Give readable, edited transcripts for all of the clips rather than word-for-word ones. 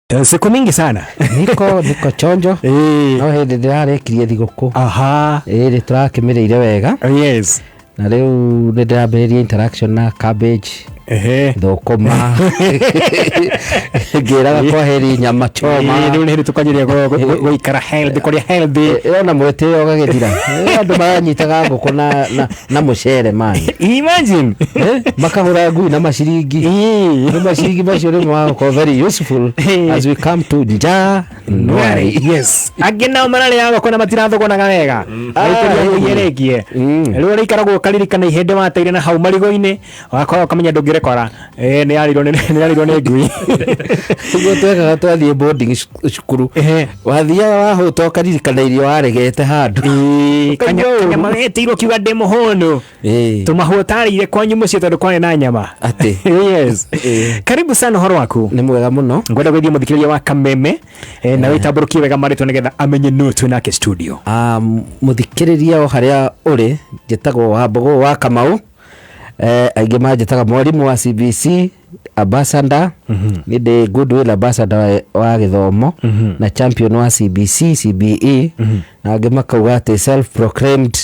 Siku mingi sana. Niko chonjo. No hindi ndirarekirie thiguku. Aha. Ri turakimirire wega. Yes. Na riu ndiraberia interaction na cabbage. Thukuma. Ngiraga kwa heri nyama choma. Riu ni tukanyiria guikara healthy, kuria healthy. Ona mweteo gagithira. Andu maranyitaga nguku na mucere man. Imagine. Makahura ngui na maciringi. Ni maciringi macio ni mwa very useful as we come to January. Yes. Agena marale yago kuna matiratho kona wega. Aiko yerekie. Riu rikaragwo karirikana ihende mateire na hau marigo-ini. Wakora kamenya ndungirikora. Ni arirwo ni ngui. Tugo twekaga twathie boarding cukuru. Wathia wahuto karirikana irio waregete handu. Kanya magetirwo kiuga ndi muhono. Tumahutarire kwanyu mucio tondu kwani na nyama. Ati. Yes. Karibu sana horo waku. Ni mwega muno. Ngwenda gwithia muthikiriria wa Kameme na witamburukie wega maritwo nigetha amenye no twinake studio. Muthikiriria o haria uri njitagwo wa Mbogo wa Kamau. Aingi manjitaga mwarimu wa CBC ambassador. Ni the goodwill ambassador wa githomo na champion wa CBC CBE na angi makauga ati self proclaimed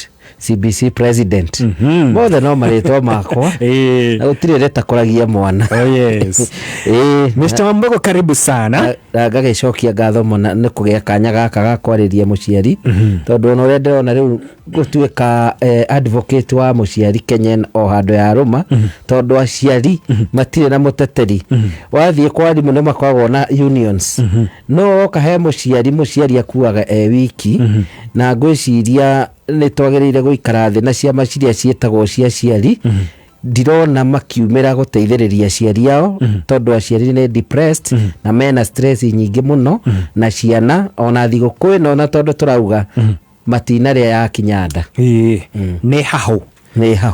CBC president. Mothe no maritwa makwa. Na gutire reta kuragia mwana. Oh yes. Mr. Mbogo karibu sana. Ngagicokia ngatho mona ni kugia kanya gaka ga kwariria muciari tondu no rende ona riu gutuika advocate wa muciari Kenya o hando ya Roma tondu aciari matire na muteteri wathie kwari muno makwagwo na unions no kahe muciari akuaga wiki na ngwiciria ni twagirire guikara thi na ciama ciria cietagwo cia ciari ndirona makiumira guteithiriria ciari yao tondu aciari ni depressed na mena stress nyingi muno na ciana ona thiguku ino na tondu turauga matinaria ya kinyanda ni hahu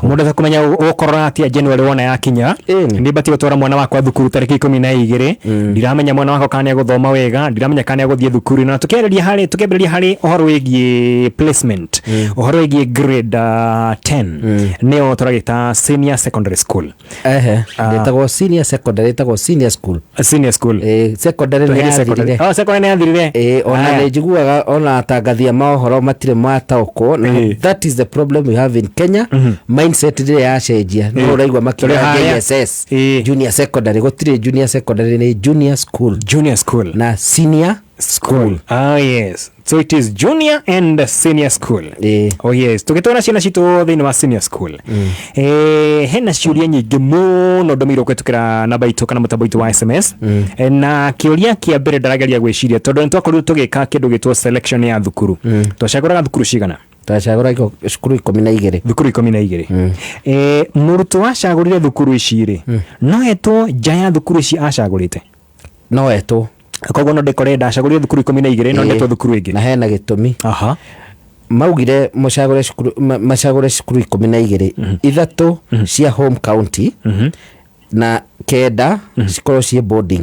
mundu ta kumenya ukorora atia January wona ya kinya ni bati gutwara mwana wakwa thukuru tariki 12 ndiramenya mwana wakwa kana guthoma wega ndiramenya kana guthie thukuru na tukienderia hari ohoro wigi placement ohoro wigi grade 10 neo turagita senior secondary school ndetagwo senior secondary ndetagwo senior school secondary ni secondary ni athirire ona nejiguaga ona atangathia mohoro matire matauko that is the problem we have in Kenya. Mindset ile ya cenjia no uraigwa makira JSS junior secondary gutire junior secondary ni junior school na senior school. Yes, so it is junior and senior school. Oh yes, tukitona ciana citu thini wa senior school hena ciuria nyingi muno ndomiro kwetukira namba itu kana mutambo itu wa SMS na kiuria kia mbere ndarageria gwiciria tondu ntwakorirwo tugika kindu gitwo selection ya thukuru twacaguraga thukuru cigana twacagura cukuru 12 thukuru 12 murutu wacagurire thukuru iciri no etwo nja ya thukuru ici acagurite no etwo koguo no ndikore ndacagurire thukuru 12 no netwo thukuru ingi na hena gitumi maugire macagure cukuru 12 ithatu cia home county na kenda cikorwo cie boarding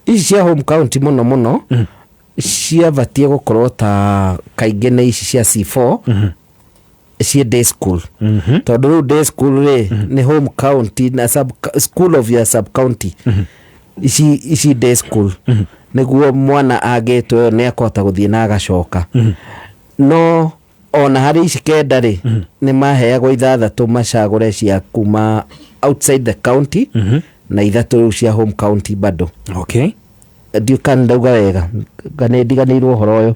ici cia home county muno cia batie gukorwo ta kainge na ici cia C4 cia day school tondu day school ni home county na school of your sub county ici day school niguo mwana agetwo ni akota guthie na agacoka no ona hari ici kenda ni maheagwo ithathatu macagure cia kuma outside the county na ithatu cia home county bado ndiukani ndauga wega ngane ndiganirwo horo uyu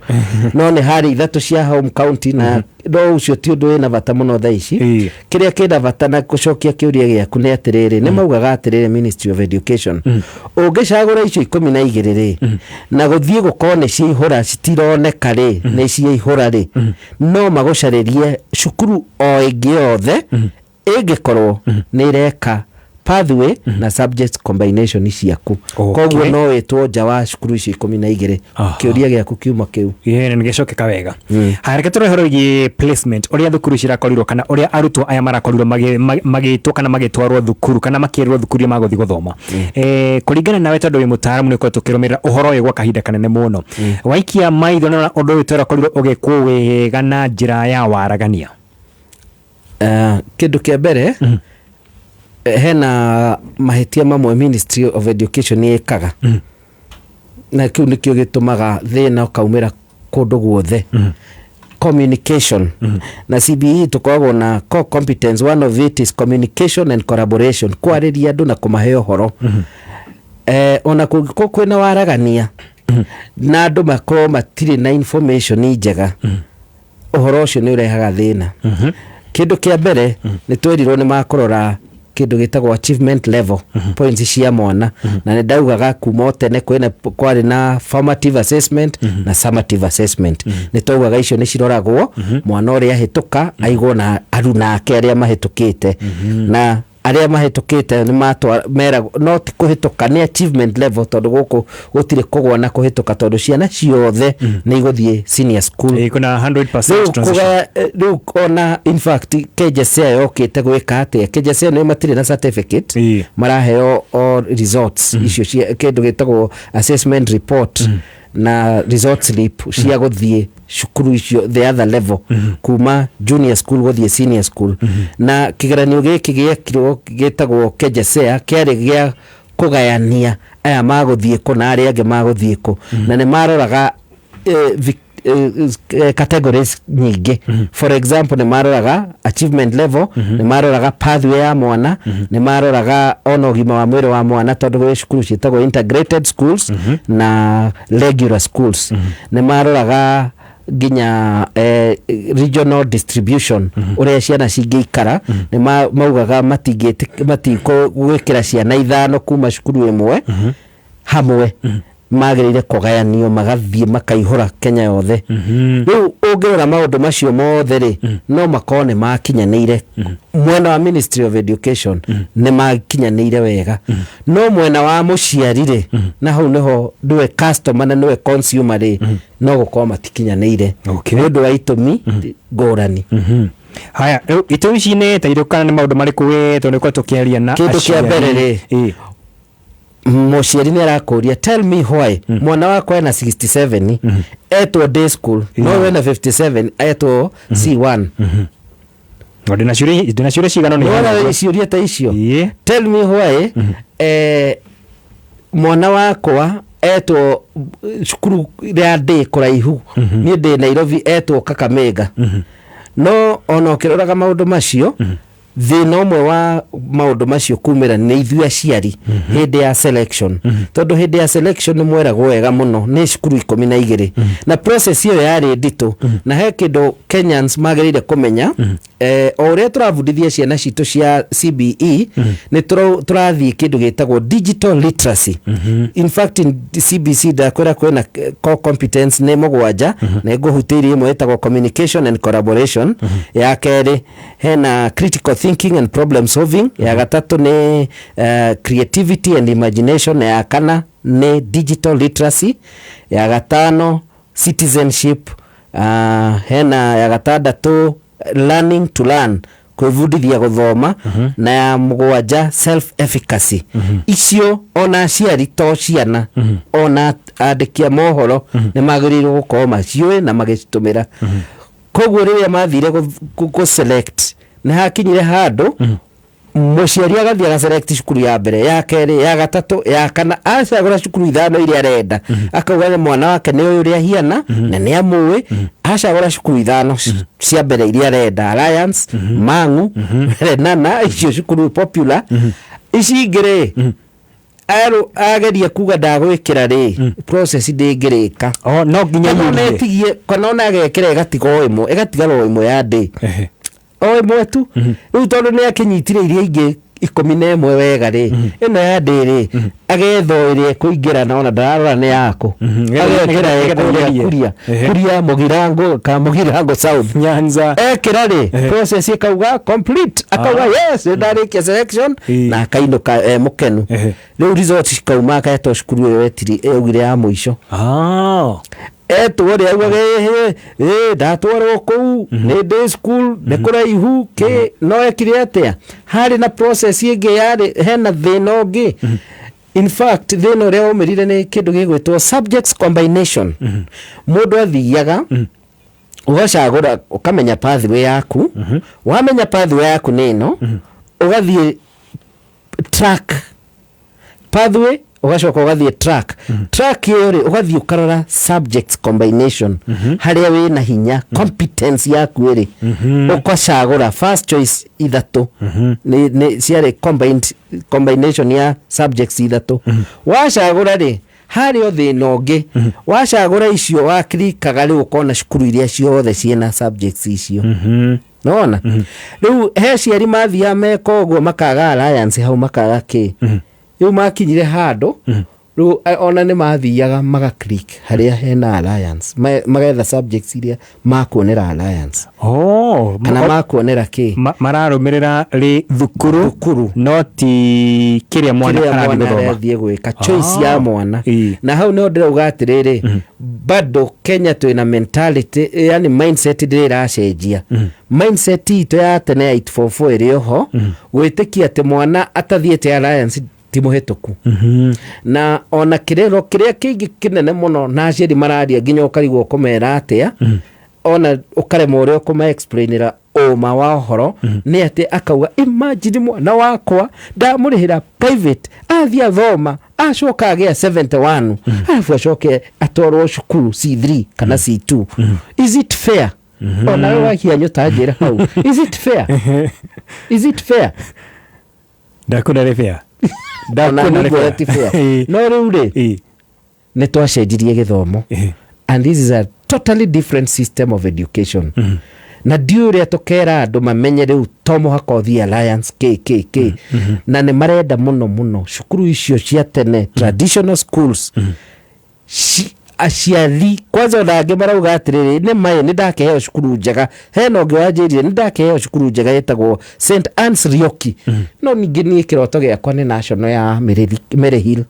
no ni hari ithatu cia home county na ndo ucio ti undu wina bata muno tha ici kiria kenda bata na gucokia kiuria giaku ni atiriri ni maugaga atiriri Ministry of Education ungicagura icio 12 na guthie gukone ciihura citironeka ni ciihura no magucaririe cukuru o ingi othe ingikorwo ni ireka pathway na subject combination ciaku koguo no wetwo nja wa cukuru ici 12 kiuria giaku kiuma kiu ni gicokeka wega hareke turehoro gi placement uria thukuru cirakorirwo kana uria arutwo aya marakorirwo magitwo kana magitwarwo thukuru kana makirwo thukuru magothi guthoma kuringana nawe tondu wi mutaaramu ni kwetu kirumirira uhoro uyu gwa kahinda kanene muno waikia maitho na undu uyu turakorirwo ugikwo wega na njira ya waragania kindu kia mbere hena mahitia mamwe Ministry of Education ikaga na kiu nikio gitumaga thina ukaumira kundu guothe communication na CBE tukoragwo na core competence. One of it is communication and collaboration, kwariria andu na kumahe uhoro ona kungiko kwina waragania na andu makorwo matiri na information njega uhoro ucio ni urehaga thina. Kindu kia mbere ni twerirwo ni makorora kindu gitagwo achievement level points cia mwana na ndaugaga kuma tene kwari na formative assessment na summative assessment. Ni taugaga icio ni ciroragwo mwana uria hituka aigwo na aruna ake aria mahitukite na aria mahitukite ni mera not kuhituka ni achievement level tondu guku gutire kugwa na kuhituka tondu ciana ciothe ni iguthie senior school kuna 100% transition. Riu ona in fact KJSEA yokite gwika atia KJSEA ni matire na certificate maraheo all results icio cia kindu gitagwo assessment report na result slip cia guthie cukuru icio the other level kuma junior school guthie senior school na kigeranio giki giekirwo gitagwo KJSEA kiari gia kugayania aya maguthie ko na aria ange maguthie ko na ni maroraga categories nyingi. For example ni maroraga achievement level ni maroraga pathway ya mwana ni maroraga ona ugima wa mwiri wa mwana tondu gwe cukuru citagwo integrated schools na regular schools ni maroraga ginya regional distribution uria ciana cingiikara ni maugaga matiko gwikira ciana ithano kuma cukuru imwe hamwe magirire kugayanio magathie makaihura Kenya yothe. Riu ungirora maundu macio mothe ri no makone makinyanire mwena wa Ministry of Education ni makinyanire wega no mwena wa muciari ri na hau niho ndwe customer na ndwe consumer ri no gukoma matikinyanire ndu wa itumi ngurani. Haya itumi cine tairukana ni maundu mariku we tondu kwa tukiaria na kindu kia mbere ri muciari ni arakuria tell me why mwana wako ena 67 etwo day school no wena 57 etwo C1 ndina shule cigano ni wala ciuria ta icio. Tell me why mwana wakwa etwo cukuru ya day kuraihu ni ndi Nairobi etwo Kakamega no ona ukiroraga maundu macio thina umwe wa maundu macio kumira ni ithuĩ aciari hindi ya selection tondu hindi ya selection ni mweragwo wega muno ni cukuru 12 na process iyo yari ndito na he kindu Kenyans magirire kumenya o uria turavundithia ciana citu cia CBE ni turathie kindu gitagwo digital literacy. In fact in CBC ndakwira kwena core competence ni mugwanja na nguhutirie imwe itagwo communication and collaboration ya keri hena critical thinking and problem solving ya gatatu ni creativity and imagination ya kana ni digital literacy ya gatano citizenship hena ya gatandatu learning to learn kwivundithia guthoma na ya mugwanja self efficacy. Icio ona aciari to ciana ona andikia mohoro ni magirirwo gukorwo maciui na magitumira koguo riria mathire go select ni hakinyire handu muciari agathia ga select cukuru ya mbere ya keri ya gatatu ya kana acagura cukuru ithano iria arenda akauga mwana wake ni uyu uria hiana na ni amui acagura cukuru ithano cia mbere iria arenda Alliance Mang'u Renana icio cukuru popular ici ingire ageria kuga ndagwikira ri process ndingirika no nginya netigie kana ona agekira igatigo imwe igatigaro imwe ya ndi o imwe tu riu tondu ni akinyitire iria ingi 11 wega ri ino ya ndi ri agetho iria kuingira na ona ndararora ni yako agekira kuria Mugirango South Nyanza ekira ri process ikauga complete akauga yes ndarikia selection na akainuka mukenu riu results ikauma akaeto cukuru iyo wetiri eugire ya muico etwo ri auga ndatwarwo kuu ni day school ni kuraihu ki no ekire atia hari na process ingi yari hena thina ungi. In fact thina uria umirire ni kindu gigwitwo subjects combination mundu athiaga ugacagura ukamenya pathway yaku wamenya pathway yaku nino ugathie track pathway ugacoka ugathie track track iyo ri ugathie ukarora subjects combination haria we na hinya competence yaku iri ukacagura first choice ithatu ni ciare combination ya subjects ithatu wacagura ri hario thina ungi wacagura icio waklikaga ri ukona cukuru iria ciothe ciena subjects icio nona riu he ciari mathia meka uguo makaga alliance hau makaga ki riu makinyire handu riu ona ni mathiaga maga click haria hena alliance magetha subjects iria makuonera alliance kana makuonera ki mararumirira ri thukuru no ti kiria mwana arathie gwika choice ya mwana na hau no ndirauga atiriri bado Kenya twina mentality yani mindset ndiracenjia mindset ito ya tene ya 844 iri ho gwitikia ati mwana atathiete alliance timuhituku na ona kirero kiria kingi kinene muno na aciari mararia nginya ukarigwo kumera atia ona ukarema uria kuma explainira oma wa horo ni ati akauga imagine mwana wakwa ndamurihira private athia thoma acoka agia 71 alafu acoke atorwo cukuru C3 kana C2 is it fair ona wewe wakia nyota njira hau is it fair ndakuna fair no riu ri ni twacenjirie githomo and this is a totally different system of education na diuria tukera andu mamenye riu tomo hakothi alliance KKK na ni marenda muno cukuru icio cia tene traditional schools aciari kwanza ndange marauga atiriri ni maye ni ndakeheo cukuru njega hena ungi wanjirire ni ndakeheo cukuru njega yetagwo St Anne's Rioki no ningi ni kiroto giakwa ni national ya Maryhill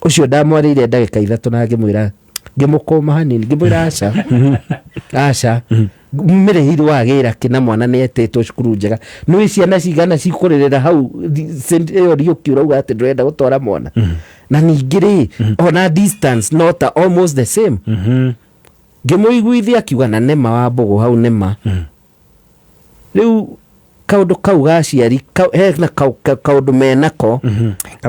ucio ndamwarire ndagika 3 na ngimwira ngimukoma hanini ngimwira aca Maryhill wagira kina mwana ni etetwo cukuru njega no ciana cigana cikuririra hau St Rioki urauga ati ndurenda gutwara mwana na ningiri ona distance not almost the same ngimuiguithia kiuga na nema wa Mbogo hau nema riu kaundu kau gaciari hena kaundu menako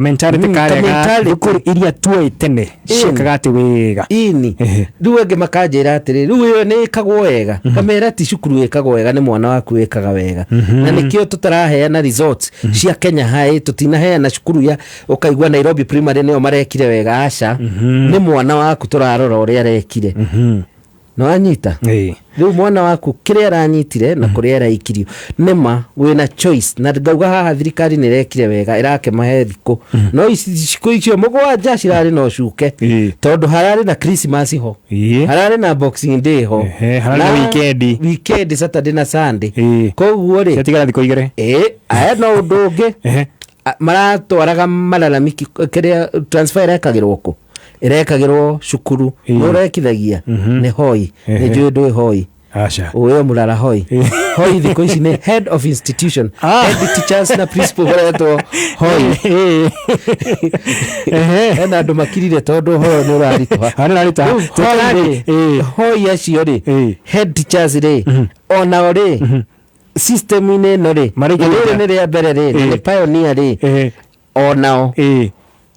mentality karega thukuru iria tuoe tene ciekaga ati wega ini riu engi makanjira atiri riu iyo ni ikagwo wega kamera ti cukuru ikagwo wega ni mwana waku ikaga wega na nikio tutaraheana results cia Kenya High tutinaheana cukuru ya ukaigua Nairobi Primary niyo marekire wega aca ni mwana waku turarora uria arekire no anyita riu mwana waku kiria aranyitire na kuria araikirio nema wina choice na ngauga haha thirikari ni rekire wega irake mahe thiko no iciku icio mugwanja cirari no cuke tondu harari na Christmas ho harari na Boxing Day ho harari weekend Saturday na Sunday koguo ri ciatigara thiko igere aya no ndungi maratwaraga malalamiki kiria transfer ekagirwo ku irekagirwo cukuru urekithagia ni hoi ni judo hoi acha uyo mulala hoi hoi thiko ici ni head of institution head teachers na principal bareto hoi ena andu makirire tondu ho ni uraritoha hoi acio ri head teachers ri ona ri system ine no ri marigire ni ria mbere ri ni pioneer ri onao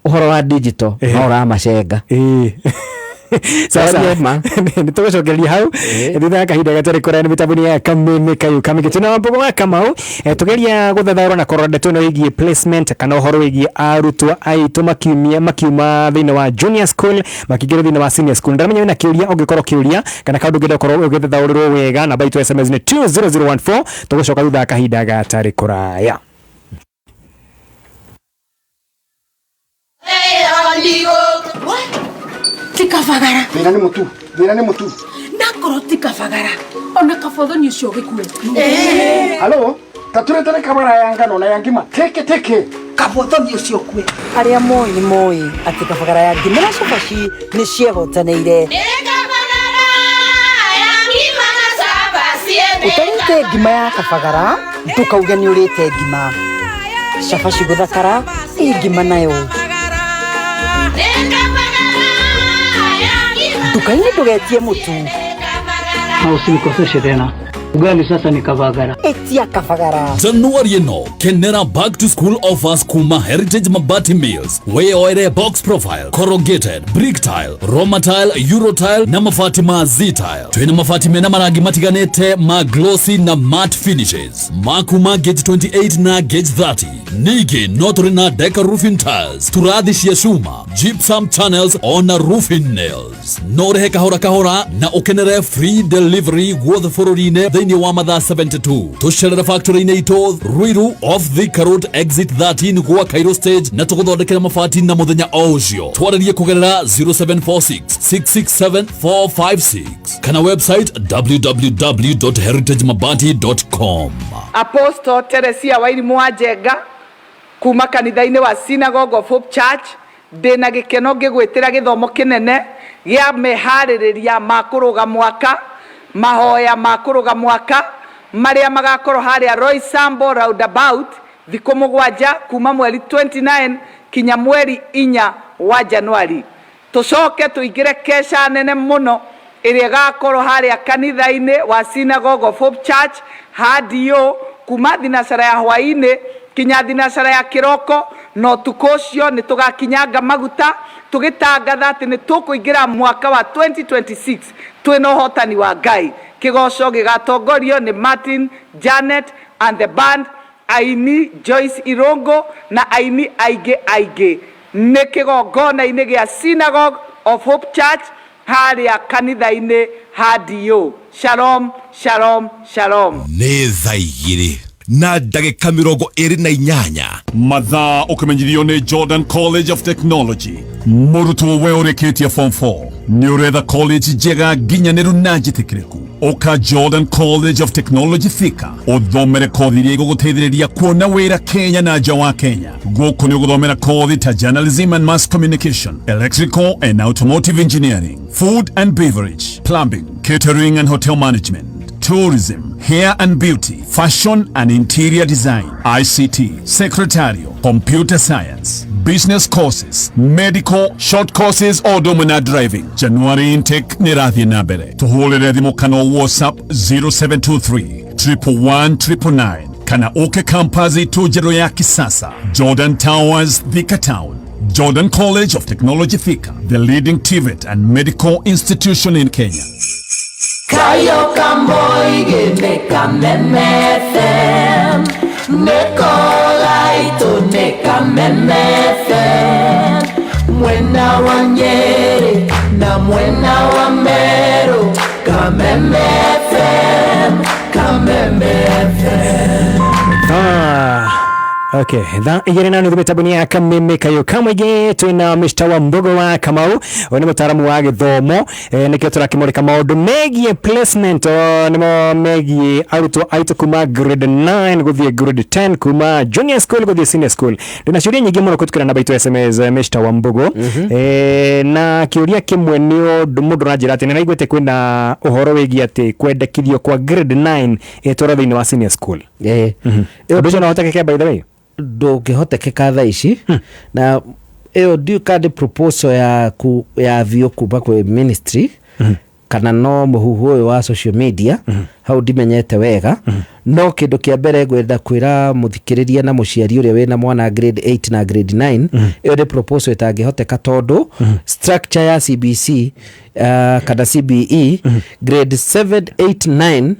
uhoro wa digital no ramacenga sasa nitugucokeria hau thutha kahinda gatari kurani mitabuni ya kameme kayu kamikituna Mbogo wa Kamau tugeria guthathaura na korora ndeto no igie placement kana uhoro igie arutwo aitu makiuma thina wa junior school makigira thina wa senior school ndamenya na kiuria ungikorwo kiuria kana kaundu ngenda korwo ugithathaurwo wega na baitu SMS ni 20014 tugucoka thutha kahinda gatari kuraya tikavagara Vira ni mutu nakoro tikavagara ona kabotho ni ucio gikue halo taturete ni kabara ya ngano na yangima teke kabotho ni ucio kue aria moi ni moi ati kabagara ya ngima na cabaci ni ciehotaneire utarite ngima ya kabagara ndukauge ni urite ngima cabaci guthakara ngima nayo dukaini ndugetie mutu na usinikoseshe tena. Ugali sasa ni Kavagara. Etia Kavagara. January no Kenera back to school offers kuma Heritage Mabati Mills. We oire box profile, corrugated, brick tile, Roma tile, Euro tile na mafati Z tile. Twina mafati mena marangi matiganete ma glossy na matte finishes. Makuma gauge 28 na gauge 30. Nigi notri na deca roofing tiles. Turadhi shuma, gypsum channels on roofing nails. Norehe kahora na ukenere free delivery worth fororine thini wa mathaa 72. Tusherera factory ine ito Ruiru off the Karot exit 13 gwa Cairo stage na tuguthondekera mafati na muthenya ocio. Twararie kugerera 0746 667 456 kana website www.heritagemabati.com. Apostle Teresia Wairimu wa Njenga kuma kanitha-inĩ wa Synagogue of Hope Church ndĩna gĩkeno ngĩgwĩtĩra gĩthomo kĩnene gĩa meharĩrĩria ma kũrũga mwaka, mahoya ma kũrũga mwaka marĩa magakorwo harĩa Roy Sambo roundabout thikũ 7 kuma mweri 29 kinya mweri 4 wa Januari. Tũcoke tũingĩre kesha nene mũno ĩrĩa ĩgakorwo harĩa kanitha-inĩ wa Synagogue of Hope Church hadio kuma thinacara ya hwainĩ kinya thinacara ya kĩroko. No tukocio nĩ tũgakinyanga maguta tũgĩtangatha atĩ nĩ tũkũingĩra mwaka wa 2026 twĩna ũhotani wa Ngai. Kĩgoco gĩgatongorio nĩ Martin Janet and the band, aini Joyce Irongo na aini aingĩ. Nĩ kĩgongona-inĩ gĩa Synagogue of Hope Church harĩa kanitha-inĩ hadio. Shalom, shalom, shalom. Nĩ thaa 2 na ndagĩka 28 mathaa ũkĩmenyithio nĩ Jordan College of Technology. Mũrutwo we ũrĩkĩtie form 4 nĩ ũretha college njega nginyanĩru na njĩtĩkĩrĩku. Ũka Jordan College of Technology Thika ũthomere kothi iria igũgũteithĩrĩria kuona wĩra Kenya na nja wa Kenya. Gũkũ nĩ ũgũthomera kothi ta journalism and mass communication, electrical and automotive engineering, food and beverage, plumbing, catering and hotel management, tourism, hair and beauty, fashion and interior design, ICT, secretarial, computer science, business courses, medical, short courses or domina driving. January intake nirathi na mbere. Tuhulire thimo kana WhatsApp 0723 111 999 kana uke kampazi tujero ya kisasa. Jordan Towers, Thika Town. Jordan College of Technology Thika, the leading TVET and medical institution in Kenya. Kayo kamboige neka memefem Nekolaito neka memefem Mwena wa Nyeri na mwena wa Meru Kamemefem Okay, tha igere na nuthu mitabuni ya Kameme Kayo Kamwege twina Mr. Wambogo wa Kamau ni mutaramu wa githomo nikio turakimurika maundu megie placement nimo megie arutwo aitu kuma grade 9 guthie grade 10 kuma junior school guthie senior school. Ndina ciuria nyingi muno kutukira namba itu SMS Mr. Wambogo na kiuria kimwe ni mundu ranjira ati niraigwete kwina uhoro wigie ati kwendekithio kwa grade 9 etwara thiini wa senior school. Undu na hotekeke by the way ndũngĩhotekeka thaa ici na ĩyo ndiũkande proposal ya vio kuma kwĩ ministry kana no mũhuhu ũyũ wa social media hau ndimenyete wega no kĩndũ kĩa mbere ngwenda kwĩra mũthikĩrĩria na mũciari ũrĩa wĩna mwana grade 8 na grade 9 ĩyo nĩ proposal ĩtangĩhoteka tondũ structure ya CBC kana CBE grade 7 8 9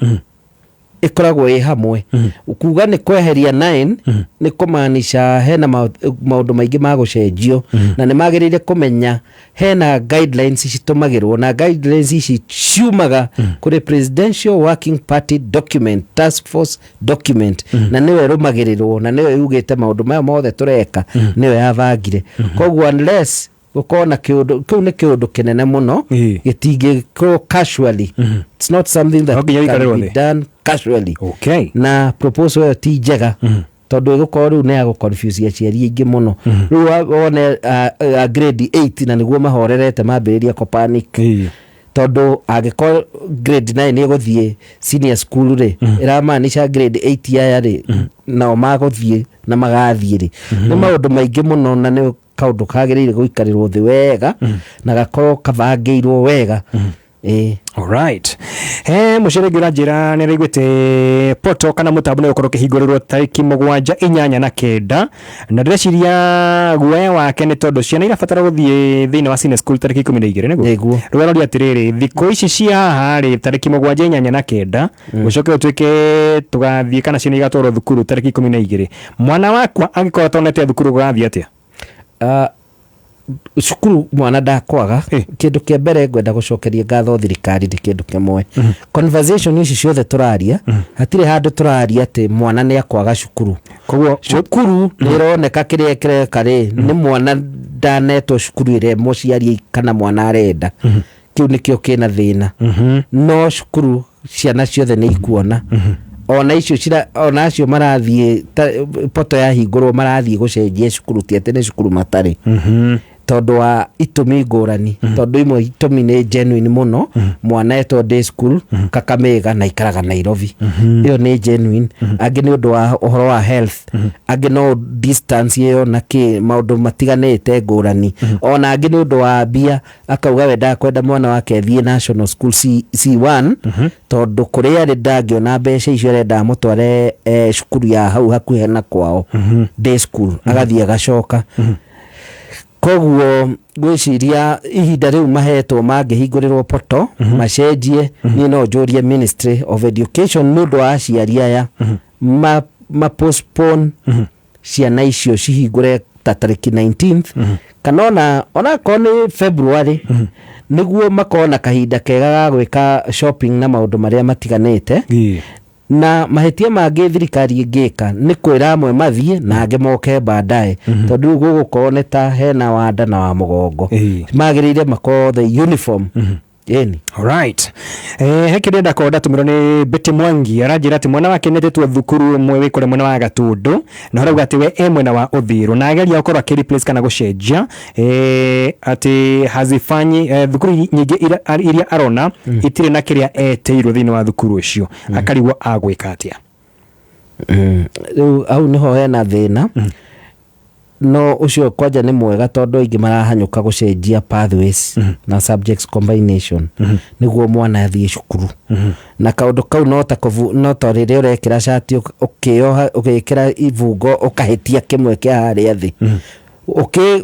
ikoragwo ĩ hamwe. Ukuga nĩ kweheria 9 nĩ kũmaanisha hena maũndũ maingĩ ma gũcenjio na nĩ magĩrĩire kũmenya hena guidelines citumagĩrwo na guidelines ici ciumaga kũrĩ Presidential Working Party document, task force document na nĩwe rũmagĩrĩrwo na nĩwe yugĩte maũndũ maya mothe tũreka nĩwe yabangire. Koguo unless gukona kiundu kiu ni kiundu kinene muno gitingi ko casually it's not something that can be done casually. Okay. Na proposal yo ti njega tondu igukorwo riu ne yago confuse aciari aingi muno riu wone grade 8 na niguo mahorerete mambiriria ko panic tondu agikorwo grade 9 iguthie senior school ri iramaanisha grade 8 aya ri nao maguthie na magathie ri ni maundu maingi muno na ni kaundu kagĩrĩire gũikarĩrwo thĩ wega na gakorwo kabangĩirwo wega Alright. Mucerege urajira nä raiguä poto kana mutambo nä å korwo kä hingå rä rwo tarĩki 7 na 9 na ndĩreciria guoya wake nä tondå ciana irabatara gå thiä thä inä wa Cine School tarĩki 12 nĩguo rwĩra atä rä rĩ thikũ ici cia haha rĩ tarĩki 7 na 9 gũcoke ũtuĩke tũgathiĩ kana ciana igatwarwo thukuru tarĩki 12 mwana wakwa angĩkorwo atonete thukuru gũgathiĩ atĩa? Cukuru mwana ndakwaga kindu kia mbere ngwenda gucokeria ngatho thirikari ni kindu kimwe conversation ici ciothe turaria hatire handu turaria ati mwana ni akwaga cukuru koguo cukuru ni roneka kiria kireka ri ni mwana ndanetwo cukuru ire muciari kana mwana arenda kiu nikio kina thina no cukuru ciana ciothe ni ikuona ona icio ona acio marathie poto ya hingũrwo marathie gucenjia cukuru ti ati ni cukuru matari tondu wa itumi ngurani tondu imwe itumi ni genuine muno mwana etwo day school Kakamega na ikaraga Nairobi iyo ni genuine angi ni undu wa uhoro wa health angi no distance iyo na ki maundu matiganite ngurani ona angi ni undu wa bia akauga wenda kwenda mwana wake thie national school C1 tondu kuria ri ndangiona mbeca icio renda mutware cukuru ya hau hakuhe na kwao day school agathie agacoka koguo gwiciria ihinda riu mahetwo mangihingũrĩrwo poto macenjie ni no njurie Ministry of Education nundu wa aciari aya ma postpone ciana icio cihingũre ta tarĩki 19th kana ona ko ni February niguo makona kahinda kega ga gwika shopping na maundu maria matiganite na mahetia mangi thirikari ingika ni kwira amwe mathie na angi moke baadaye tondu gugukorwo ni ta hena wanda na wa mugongo magirire mako the uniform yeni. Alright. Hekire ndako ndatumiro ni Betty Mwangi aranjira ati mwana wake netetwo thukuru mwe wikore mwana wa Gatundu na harauga ati we mwena wa Uthiru na ageria ukorwo akiriplace kana gucenjia ati hazifanyi thukuru nyingi iria arona itire na kiria eteirwo thini wa thukuru ucio akarigwo agwika atia. Au niho hena thina no ucio kwaja ni mwega tondu ingi marahanyuka gucenjia pathways na subjects combination niguo mwana athie cukuru na kaundu kau no ta riri urekira shati ukioha ugikira ivungo ukahitia kimwe kia haria thi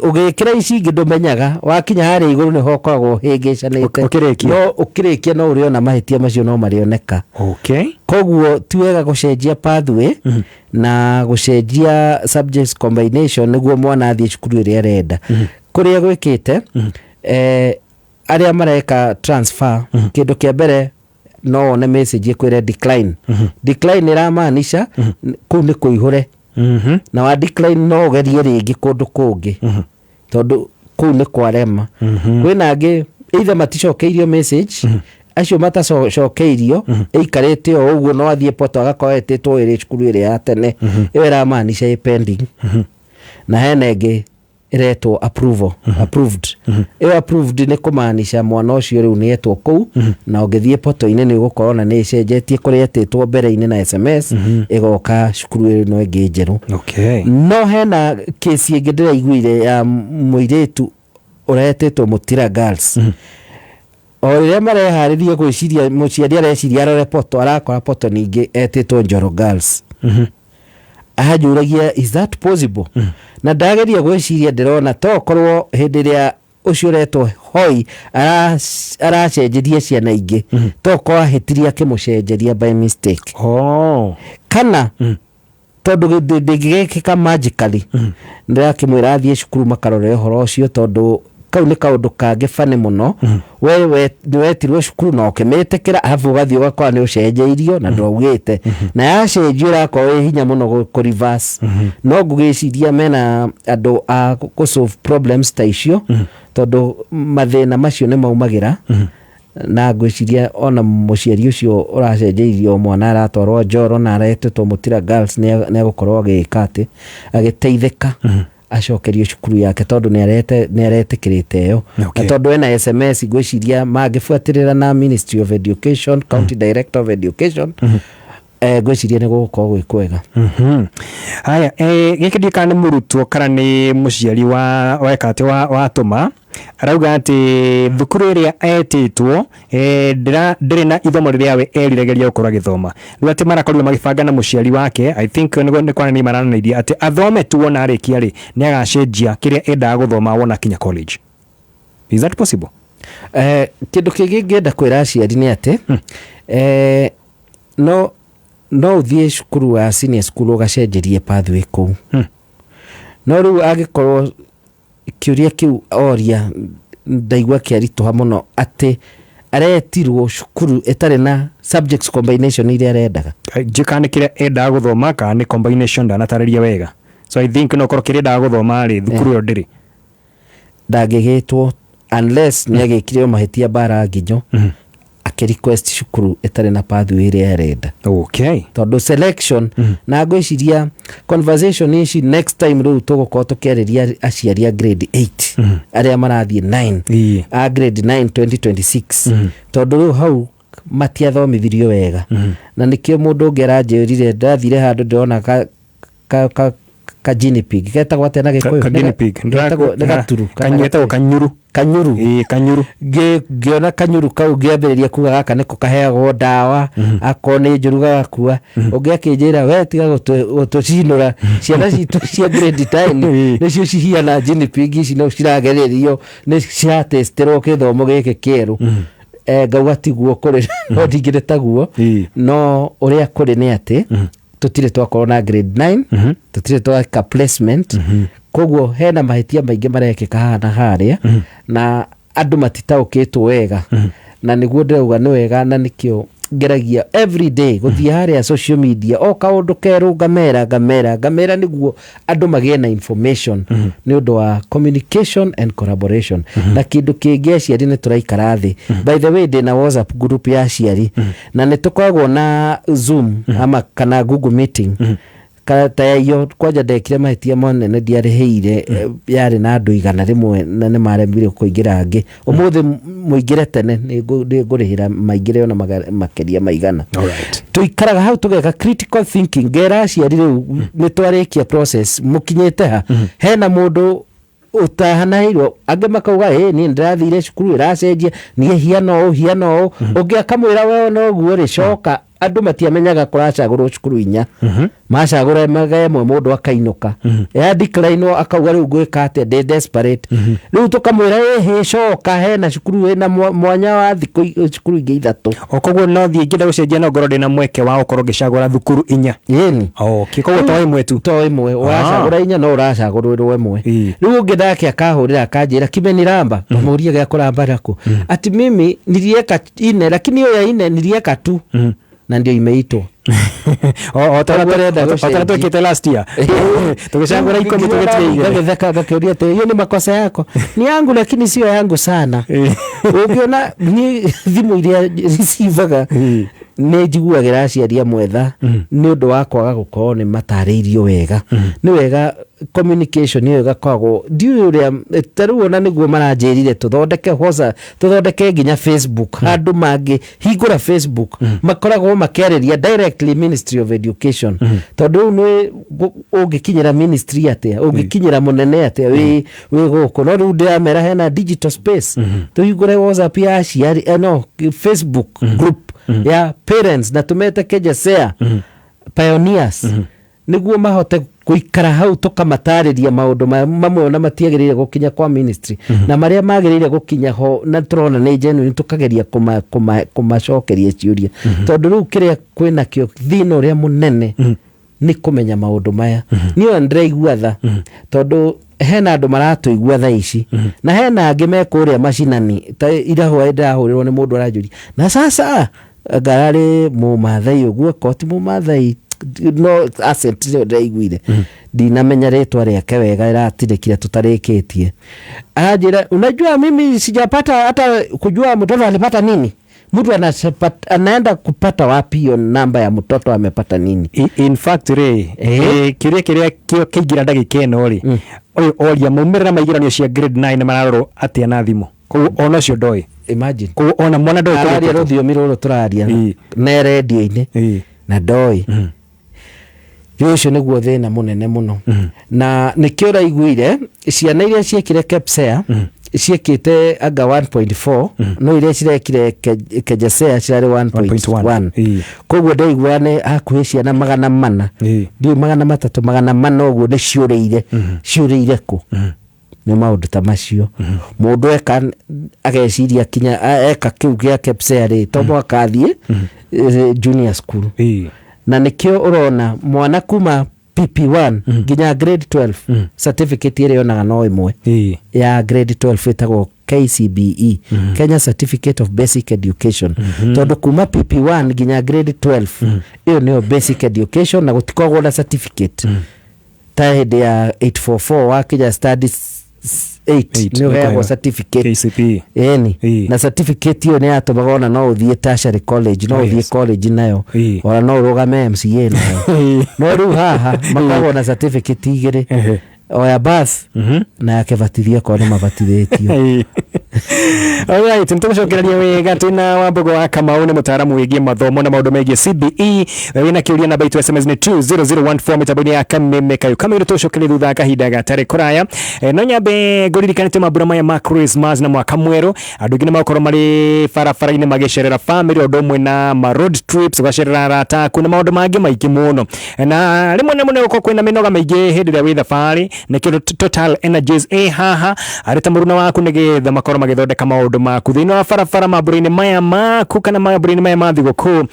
ugikira ici ingi ndumenyaga wakinya haria iguru niho koragwo hingicanite no ukirikia no uriona mahitia macio no marioneka koguo ti wega gucenjia pathway na gucenjia subjects combination niguo mwana athie cukuru iria arenda kuria gwikite aria mareka transfer kindu kia mbere no one message ikwire decline iramaanisha kuu ni kuihure na wa decline no ugerie ringi kundu kungi tondu kuu ni kwarema kwina angi either maticokeirio message acio matacokeirio ikarite o uguo no athie poto agakoetetwo iri cukuru iri ya tene iyo iramaanisha pending na hena ingi iretwo approved iyo approved ni kumaanisha mwana ucio riu ni etwo kuu na ungithie poto-ini ni ugukorwo na ni icenjetie kuria etetwo mbere-ini na SMS igoka cukuru iri no ingi njeru no hena kesi ingi ndiraiguire ya muiretu uretetwo Mutira Girls o ria mareharirie gwiciria muciari areciria arore poto arakora poto ningi etetwo Njoro Girls ahajuragia is that possible na ndageria gwiciria ndirona to korwo hindi ria ucio retwo hoi aracenjeria ciana ingi to ko ahitiria kimucenjeria by mistake kana tondu ndingigekika magically ndirakimwira athie cukuru makarore horo ucio tondu kau ni kaundu kangi fane muno wewe niwetirwo cukuru no kemetekera afu gathi ugakora ni ucenjeirio na ndogwite na yacenjio rako we hinya muno ku reverse no ngugiciria mena andu a ku solve problems ta icio tondu mathina macio ni maumagira na ngwiciria ona muciari ucio uracenjeirio mwana aratwarwo Njoro na aretetwo Mutira Girls ni agukorwo agikate agiteithika acokerio cukuru yake tondu ni aretikirite yo na tondu ena SMS gwiciria magifuatirira na Ministry of Education County Director of Education Ngwiciria nĩ gũgũkorwo gwĩ kwega. Haya, gĩkĩ ndikana nĩ mũrutwo kana nĩ mũciari wa tũma arauga atĩ thukuru ĩrĩa etĩtwo ndĩrĩ na ithomo rĩrĩa we erirageria gũkorwo agĩthoma. Rĩu atĩ marakorirwo magĩbanga na mũciari wake, I think nĩ kwanĩrĩria maranĩirie atĩ athome tu wona arĩkia rĩ nĩ agacenjia kĩrĩa endaga gũthoma wona kinya college. Is that possible? Kĩndũ kĩngĩ ngĩenda kwĩra aciari nĩ atĩ no ũthiĩ cukuru wa senior school ũgacenjerie pathway kũu. No rĩu angĩkorwo kĩũria kĩu oria ndaigua kĩaritũha mũno atĩ aretirwo cukuru ĩtarĩ na subjects combination iria arendaga. Njĩka nĩ kĩrĩa endaga gũthoma kana nĩ combination ndanatarĩria wega. So I think no korwo kĩrĩa endaga gũthoma rĩ thukuru ĩyo ndĩrĩ. Ndangĩgĩtwo unless nĩ agĩkire mahĩtia bara nginyo request cukuru ĩtarĩ na pathway ĩrĩa arenda. Okay. Tondũ selection na ngwĩciria conversation ici next time rĩu tũgũkorwo tũkĩarĩria aciari a grade 8 arĩa marathiĩ 9 a grade 9 2026 tondũ rĩu hau matiathomithirio wega na nĩkĩo mũndũ ũngĩ aranjĩrire ndathire handũ ndĩrona ka guinea pig getagwo atĩa na Gĩkũyũ? Guinea pig nĩ gaturu kanyuru ngĩona kanyuru kau ngĩambĩrĩria kuga gaka nĩko kaheagwo ndawa akorwo nĩ njũru gagakua. Ũngĩ akĩnjĩra we tiga gũtũcinũra ciana citũ cia grade 10 nĩcio cihiana guinea pig ici no ciragererio nĩ ciratestĩrwo gĩthomo gĩkĩ kĩerũ. Ngauga tiguo kũrĩ no ndingĩrĩ taguo no ũrĩa kũrĩ nĩ atĩ tũtirĩ twakorwo na grade 9 tũtirĩ twaka placement koguo hena mahĩtia maingĩ marekĩka hana harĩa na andũ matitaũkĩtwo wega na nĩguo ndĩrauga nĩ wega na nĩkĩo ngeragia every day gũthiĩ harĩa social media o kaũndũ kerũ ngamera nĩguo andũ magĩe na information nĩ ũndũ wa communication and collaboration. Na kĩndũ kĩngĩ aciari nĩ tũraikara thĩ. By the way ndĩna WhatsApp group ya aciari na nĩ tũkoragwo na Zoom ama kana Google meeting ta iyo kwanja ndekire mahĩtia monene ndiarĩhĩire yarĩ na andũ 100 na nĩ maremire kũingĩra angĩ. Ũmũthĩ mũingĩre tene nĩ ngũrĩhĩra maingĩre ona makĩria maigana. Tũikaraga hau tũgeka critical thinking ngera aciari rĩu nĩ twarĩkia process mũkinyĩte ha hena mũndũ utahanĩirwo angĩ makauga niĩ ndĩrathire cukuru ĩracenjia niĩ hiano ũũ ũngĩ akamwĩra we no guo rĩcoka andũ matiamenyaga kũracagũrwo cukuru 4 macagũra ĩmwe mũndũ akainũka decline akauga rĩu ngwĩka atĩa ndĩ desperate rĩu tũkamwĩra coka hena cukuru wĩna mwanya wa thikũ cukuru ingĩ 3 koguo no thiĩ ngĩenda gũcenjia no ngorwo ndĩna mweke wa gũkorwo ngĩcagũra thukuru 4. Koguo to ĩmwe tu to ĩmwe ũracagũra 4 no ũracagũrĩrwo ĩmwe. Rĩu ũngĩ ndake akahũrĩra akanjĩra kimeniramba mũria gĩa kũramba nako ati mimi nilieka 4 lakini hiyo ya 4 nilieka tu na ndio imeitwa twekĩte last year tũgĩcagũra 10 tũgĩtiga ngagĩtheka ngakĩũria atĩ hiyo ni makosa yako ni yangu lakini sio yangu sana. Ũngĩona ni thimũ iria receivaga nĩ njiguagĩra aciari amwetha nĩ ũndũ wa kwaga gũkorwo nĩ matarĩirio wega. Nĩ wega communication nĩ wega kwagwo ndiũ ũrĩa tarĩu ona nĩguo maranjĩrire tũthondeke nginya Facebook handũ mangĩ hingũra Facebook makoragwo makĩarĩria directly Ministry of Education tondũ nĩ ũngĩkinyĩra ministry atĩa ũngĩkinyĩra mũnene atĩa wĩ gũkũ no rĩu ndĩramera hena digital space tũhingũre WhatsApp ya aciari Facebook group ya parents na tumete keja share pioneers nĩguo mahote gũikara hau tũkamatarĩria maũndũ mamwe ona matiagĩrĩire gũkinya kwa ministry na marĩa magĩrĩire gũkinya ho na tũrona nĩ genuine tũkageria kũmacokeria ciũria tondũ rĩu kĩrĩa kwĩna kĩo thĩna ũrĩa mũnene nĩ kũmenya maũndũ maya. Niĩ ndĩraigua tha tondũ hena andũ maratũigua tha ici na hena angĩ mekũrĩa macinani ta irahũa ndahũrĩrwo nĩ mũndũ aranjũria na sasa ngararĩ mũmathai ũguo koti mũmathai no accent ndio ndaiguire ndinamenya rĩtwa rĩake wega ĩratirĩkire tũtarĩkĩtie. Anjĩra unajua mimi sijapata hata kujua mtoto alipata nini. Mtu anaenda kupata wapi hiyo namba ya mtoto amepata nini? In fact kĩrĩa kĩingira ndagĩka ĩno rĩ ũyũ oria maumĩrĩra maigĩranio cia grade 9 mararorwo atĩa na thimũ koguo ona ũcio ndoĩ. Imagine koguo ona mwana ndoĩ araria rũthiomi rũrũ tũraria na radio-inĩ na ndoi ucio niguo thina munene muno na nikio raiguire ciana iria ciekire KEPSEA ciekite anga 1.4 no iria cirekire KEJSEA cirari 1.1 koguo ndaigua ni hakuhi ciana 400 ndio 300 uguo ni ciureire ku ni maundu ta macio mundu eka ageciria kinya eka kiu gia KEPSEA ri to mwaka athie junior school na nikio urona mwana kuma PP1 nginya grade 12 certificate ile yonaga no imwe ya grade 12 etagwo KCBE Kenya Certificate of Basic Education tondu kuma PP1 nginya grade 12 iyo niyo basic education na gutikogwo na certificate ta hende ya 844 wa Kenya Studies 8 niyo heagwo certificate KCPE na certificate hiyo ni atomagona no uthie tertiary college no uthie college nayo ora no urugame MCA nayo no riu haha makagwo na certificate igiri oya bas na yakevatithia kwa mavatithitio. Alright, nitugucokereria wega twina Wambugu wa Kamau ni mutaaramu wigie mathomo na maundu megie CBE. Wina kiuria namba itu SMS ni 20014 mitaboni ya kameme kayo kama ile tucokereria thutha kahinda gatare kuraya. No nyambe nguririkanite mabura maya ma Christmas na mwaka mweru andu ngine makoro mari farafara-ini magecerera family odo mwe na ma road trips gacerera rata kuna maundu mangi maiki muno na rimwe mune uko kwina minoga maigi hindi ria wi thabari na kiro Total Energies haha arita muruna waku nigetha makoro magithondeka maundu maku thini wa farafara mabura-ini maya maku kana mabura-ini maya ma thiguku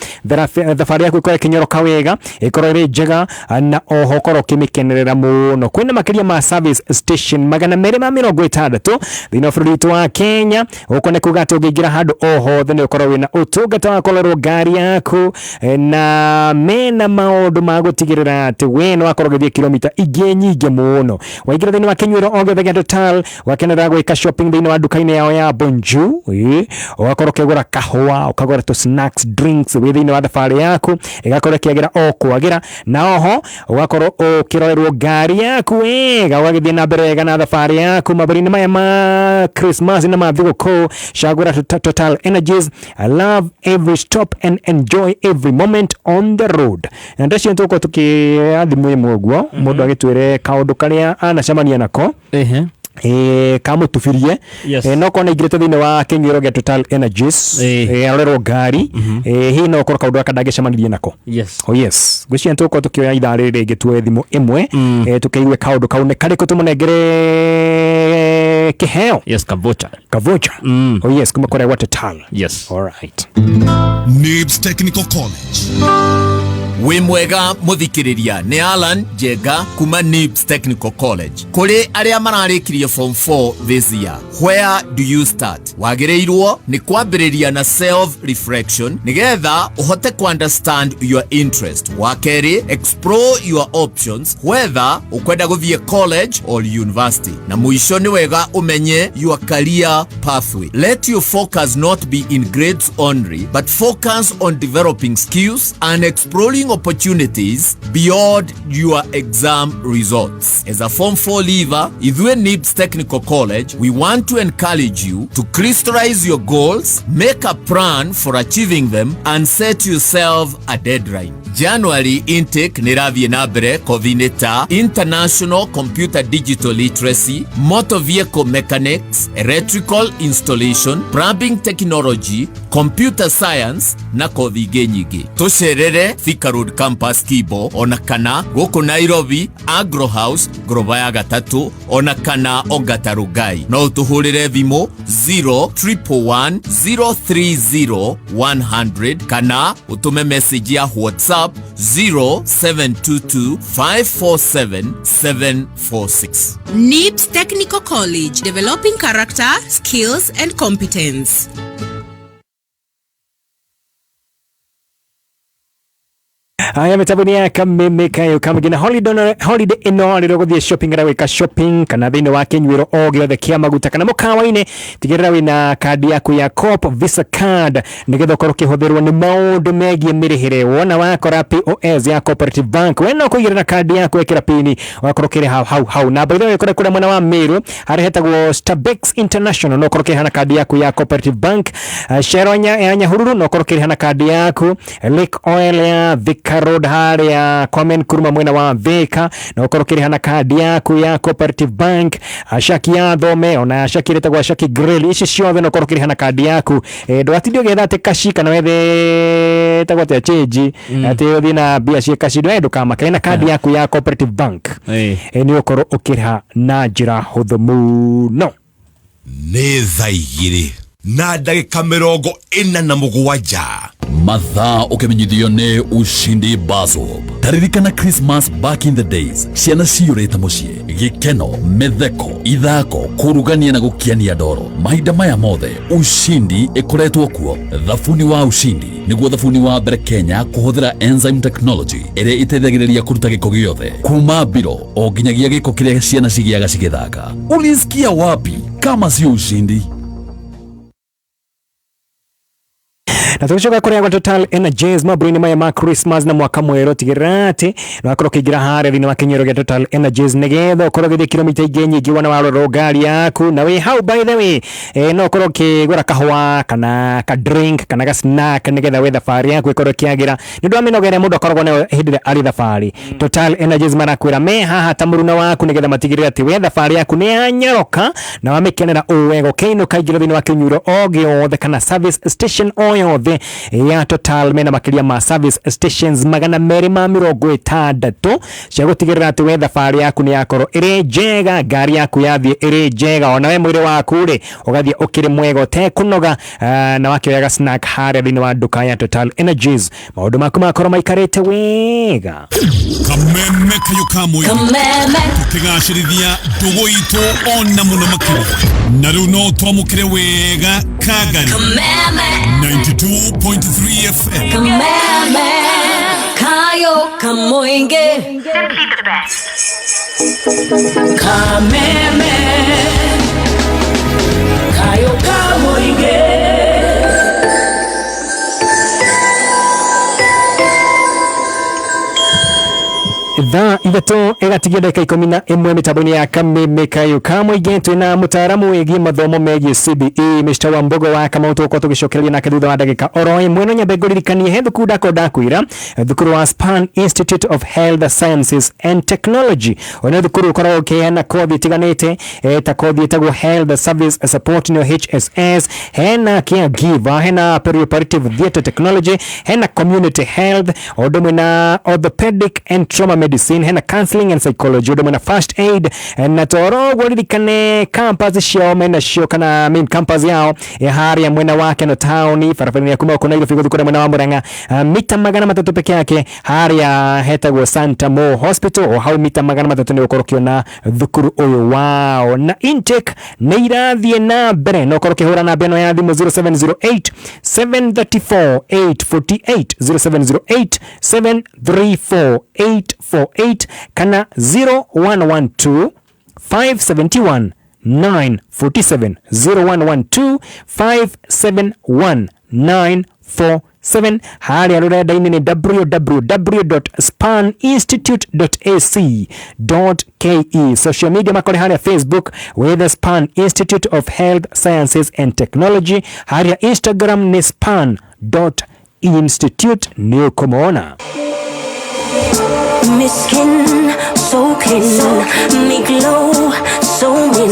thabari yaku ikore kinyoroka wega ikoro ri njega na oho koro kimikenerera muno kwina makiria ma service station magana meri ma 60 thini wa bururi wa Kenya uko ne kugate ugingira handu oho thini ukoro wina utungata wa kolero ngari yaku na mena maundu ma gutigirira ati we no wakoro githie kilomita ingi nyingi muno waingira thini wa kinywiro o gothe Total wakenera gwika shopping thini wa duka-ini yao ya Bonju wakoro kegura kahua ukagura to snacks drinks withini wa thabari yaku igakora kiagira o kwagira na oho wakoro ukirorerwo ngari yaku wega wagithie na mbere wega na thabari yaku maburi-ini maya ma Christmas na ma thiguku cagura Total Energies. I love every stop and enjoy every moment on the road. Na ndacio tuko tukiathimu imwe guo mundu agitwire kaundu karia anacamania nako kamutufirie no kona igirete thini wa kinywiro gia Total Energies arorerwo ngari hi no koro kaundu akadagecamanirie nako yes gwicia tuko tukioya ithari ringi tuwe thimu imwe tukiigwe kaundu kaune kariko tumunengere kiheo kavocha yes kuma kore wa Total all right. NIBS Technical College. We mwega muthikiriria ni Alan Jega kuma NIBS Technical College. Kuri aria mararikirie form 4 this year. Where do you start? Wagireirwo ni kwambiriria na self reflection nigetha uhote ku understand your interest. Wakeri explore your options whether ukwenda guthie college or university. Na muisho ni wega umenye your career pathway. Let your focus not be in grades only but focus on developing skills and exploring opportunities beyond your exam results. As a Form 4 leaver, Ithue NIBS Technical College, we want to encourage you to crystallize your goals, make a plan for achieving them, and set yourself a deadline. January intake niravie na mbere kothi-ini ta International Computer Digital Literacy, Motor Vehicle Mechanics, Electrical Installation, Plumbing Technology, Computer Science na kothi ingi nyingi. Tucerere Thika Road Campus Kibo ona kana guku Nairobi Agro House Grova ya gatatu ona kana Ongata Rugai. No utuhurire thimu 0311030100 kana utume message ya WhatsApp 0722547746. NIBS Technical College, developing character, skills and competence. Aya metabuni ya kamemeka kamagina holiday ino riro guthie shopping ra wika shopping kana thini wa kinywiro o giothe kia maguta kana mukawa-ini tigirira wina kadi yaku ya Coop Visa card nigetha ukorwo ukihũthĩrwo nĩ maũndũ megiĩ mĩrĩhĩre. Wona wakora POS ya Cooperative Bank wena kũigĩra na kadi yaku ekĩra pini wakorwo kĩrĩ hau na by the way kũrĩa mwena wa Meru harĩa hetagwo Starbex International no korwo kĩrĩ kadi yaku ya Cooperative Bank. Sheronya ya Nyahururu no korwo kĩrĩ na kadi yaku. Lake Oil ya Thika Road harĩa Komen Kuruma mwena wa Thika no korwo kĩrĩ na kadi yaku ya Cooperative Bank. Ashaki ya Thome ona ashaki retagwo Ashaki Grill ici ciothe no korwo kĩrĩ na kadi yaku. Ndwatithio getha atĩ kashi kana wethe tagwate change atĩ ũthiĩ na mbia cia kashi ndũkamake na kadi yaku ya Cooperative Bank nĩ ũkorwo ũkĩrĩha na njĩra hũthũ mũno. nĩ thaa 2 na ndagĩka 47 mathaa ũkĩmenyithio nĩ Ushindi Basop. Taririkana Christmas back in the days, ciana ciyũrĩte mũciĩ, gĩkeno, mĩtheko, ithako, kũrugania na gũkiania ndoro. Mahinda maya mothe Ushindi ĩkoretwo kuo. Thabuni wa Ushindi nĩguo thabuni wa mbere Kenya kũhũthĩra enzyme technology ĩrĩa ĩteithagĩrĩria kũruta gĩko gĩothe kuma biro o nginyagia gĩko kĩrĩa ciana cigĩaga cigĩthaka. Ulisikia wapi kama sio Ushindi? Na tukichoka kũrĩa Total Energies mabũrũri-inĩ maya ma Christmas na mwaka mwerũ tigĩrĩra atĩ no akorwo ũkĩingĩra harĩa thĩinĩ wa kĩnyuĩro gĩa Total Energies nĩgetha ũkorwo ũgĩthiĩ kilomita ingĩ nyingĩ wona warora ngari yaku na wĩ hau by the way no ũkorwo ũkĩgũra kahũa kana ka drink kana ga snack nĩgetha we thabarĩ yaku ĩkorwo ĩkĩagĩra. Nĩ ũndũ wa mĩnoga ĩrĩa mũndũ akoragwo nayo hĩndĩ ĩrĩa arĩ thabarĩ, Total Energies marakwĩra me haha ta mũruna waku nĩgetha matigĩrĩre atĩ we thabarĩ yaku nĩ yanyaroka na wamĩkenera wega ũkĩinũka ingĩra thĩinĩ wa kĩnyuĩro o gĩothe kana service station o yothe ya Total mena makĩria ma service stations 260 cia gũtigĩrĩra atĩ we thabarĩ yaku nĩ yakorwo ĩrĩ njega, ngari yaku yathiĩ ĩrĩ njega, ona we mwĩrĩ waku rĩ ũgathiĩ ũkĩrĩ mwega ũtekũnoga na wakĩoyaga snack harĩa thĩinĩ wa nduka ya Total Energies maũndũ maku makorwo maikarĩte wega. Kameme kayo kamwe tukigacĩrithia ndũgũ itũ ona mũno makĩria na rĩu no twamũkĩre wega Kagari 92.3 FM. Kameme kayo kamoinge simply the best. Kameme kayo kamoinge Thaa ithatũ ĩgatigia ndagĩka 11 mĩtambo-inĩ ya Kameme kayo kamũingĩ twĩna mũtaaramu wĩgiĩ mathomo megiĩ CBE Mr. Wambogo wa Kamau tũgũkorwo tũgĩcokereria nake thutha wa ndagĩka oro ĩmwe. No nyambe ngũririkanie he thukuru ndakwĩra thukuru wa Span Institute of Health Sciences and Technology ona thukuru ũkoragwo ũkĩheana kothi itiganĩte ta kothi ĩtagwo Health Service Support nĩyo HSS, hena Caregiver, hena Perioperative Theatre Technology, hena Community Health, ũndũ ũmwe na Orthopedic and Trauma Medicine, hena Counseling and Psychology, ũndũ ũmwe na First Aid na toro gũririkane campus ciao mena cio kana main campus yao harĩa mwena wa Keno Town barabara ya kuma huko Nairobi gũthukũra mwena wa Murang'a mita 300 peke yake harĩa hetagwo Santa Mo Hospital o hau mita 300 nĩ ũkorwo ũkĩona thukuru ũyũ wao. Na intake nĩ irathiĩ na mbere no ũkorwo ũkĩhũra namba ĩno ya thimũ 0708 734 848 0708 734 848 kana 0112 571 947 0112 571 947 harĩa rũrenda-inĩ nĩ www.spaninstitute.ac.ke. Social media makore harĩa Facebook with the Span Institute of Health Sciences and Technology, harĩa Instagram ni span.institute nĩ ũkũmona. My skin so clean, me glow so mean.